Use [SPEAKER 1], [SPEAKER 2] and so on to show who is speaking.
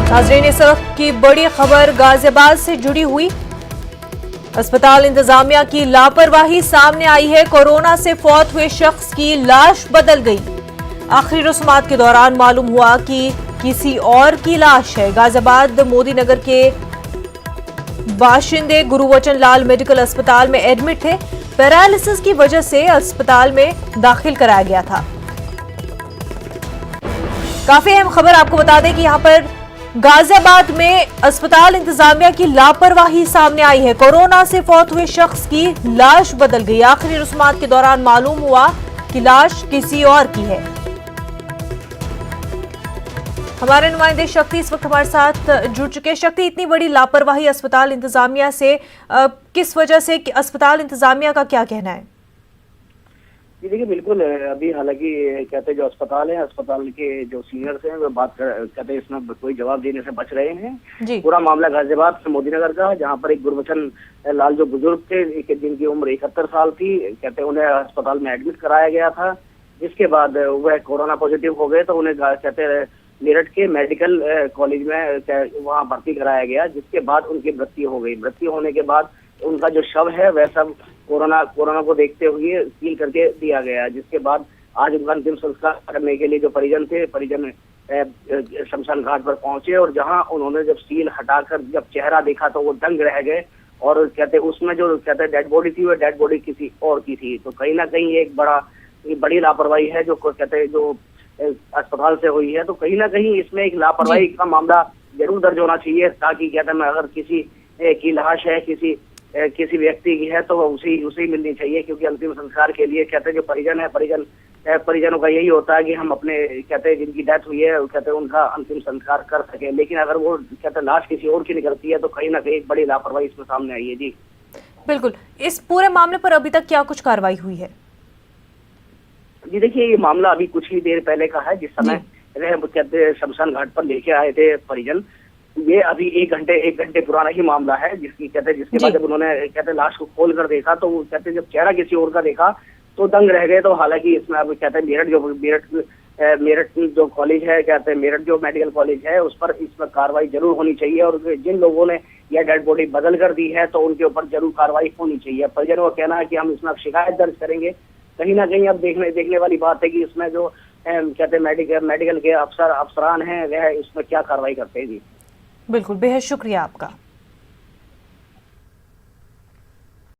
[SPEAKER 1] नाज़रीन, इस वक्त की बड़ी खबर गाजियाबाद से जुड़ी हुई। अस्पताल इंतजामिया की लापरवाही सामने आई है। कोरोना से फौत हुए शख्स की लाश बदल गई। आखिरी रस्मात के दौरान मालूम हुआ कि किसी और की लाश है। गाजियाबाद मोदी नगर के बाशिंदे गुरुवचन लाल मेडिकल अस्पताल में एडमिट थे। पैरालिसिस की वजह से अस्पताल में दाखिल कराया गया था। काफी अहम खबर आपको बता दें कि यहां पर गाजियाबाद में अस्पताल इंतजामिया की लापरवाही सामने आई है। कोरोना से फौत हुए शख्स की लाश बदल गई। आखिरी रस्मात के दौरान मालूम हुआ कि लाश किसी और की है। हमारे नुमाइंदे शक्ति इस वक्त हमारे साथ जुड़ चुके हैं। शक्ति, इतनी बड़ी लापरवाही अस्पताल इंतजामिया से किस वजह से, अस्पताल इंतजामिया का क्या कहना है?
[SPEAKER 2] जी देखिए, बिल्कुल अभी हालांकि कहते जो अस्पताल है, अस्पताल के जो सीनियर्स हैं वो कहते हैं इसमें कोई जवाब देने से बच रहे हैं। पूरा मामला गाजियाबाद से मोदी नगर का, जहां पर एक गुरबचन लाल जो बुजुर्ग थे जिनकी उम्र 71 साल थी, कहते उन्हें अस्पताल में एडमिट कराया गया था। जिसके बाद वह कोरोना पॉजिटिव हो गए तो उन्हें कहते मेरठ के मेडिकल कॉलेज में वहाँ भर्ती कराया गया। जिसके बाद उनकी मृत्यु हो गई। मृत्यु होने के बाद उनका जो शव है वह सब कोरोना को देखते हुए सील करके दिया गया। जिसके बाद आज उनका अंतिम संस्कार करने के लिए जो परिजन शमशान घाट पर पहुंचे और जहां उन्होंने जब सील हटाकर जब चेहरा देखा तो वो दंग रह गए। और कहते उसमें जो कहते डेड बॉडी थी वह डेड बॉडी किसी और की थी। तो कहीं ना कहीं एक बड़ी लापरवाही है जो कहते जो अस्पताल से हुई है। तो कहीं ना कहीं इसमें एक लापरवाही का मामला जरूर दर्ज होना चाहिए, ताकि कहते हैं अगर किसी की लाश है, किसी व्यक्ति की है तो उसे मिलनी चाहिए। क्योंकि अंतिम संस्कार के लिए कहते हैं जो परिजन है, परिजनों का यही होता है कि हम अपने कहते जिनकी डेथ हुई है कहते उनका अंतिम संस्कार कर सके। लेकिन अगर वो कहते लाश किसी और की निकलती है तो कहीं ना कहीं एक बड़ी लापरवाही इसमें सामने आई है। जी
[SPEAKER 1] बिल्कुल। इस पूरे मामले पर अभी तक क्या कुछ कार्रवाई हुई है?
[SPEAKER 2] जी देखिए, ये मामला अभी कुछ ही देर पहले का है। जिस समय कहते शमशान घाट पर लेके आए थे परिजन, ये अभी एक घंटे पुराना ही मामला है। जिसके बाद जब उन्होंने कहते लाश को खोल कर देखा तो कहते जब चेहरा किसी और का देखा तो दंग रह गए। तो हालांकि इसमें अब कहते हैं मेरठ जो कॉलेज है, कहते हैं मेरठ जो मेडिकल कॉलेज है, उस पर इसमें कार्रवाई जरूर होनी चाहिए। और जिन लोगों ने यह डेड बॉडी बदल कर दी है तो उनके ऊपर जरूर कार्रवाई होनी चाहिए। परिजनों का कहना है कि हम इसमें अब शिकायत दर्ज करेंगे। कहीं ना कहीं अब देखने वाली बात है कि इसमें जो कहते हैं मेडिकल के अफसरान हैं वह इसमें क्या कार्रवाई करते हैं। जी
[SPEAKER 1] बिल्कुल, बेहद शुक्रिया आपका।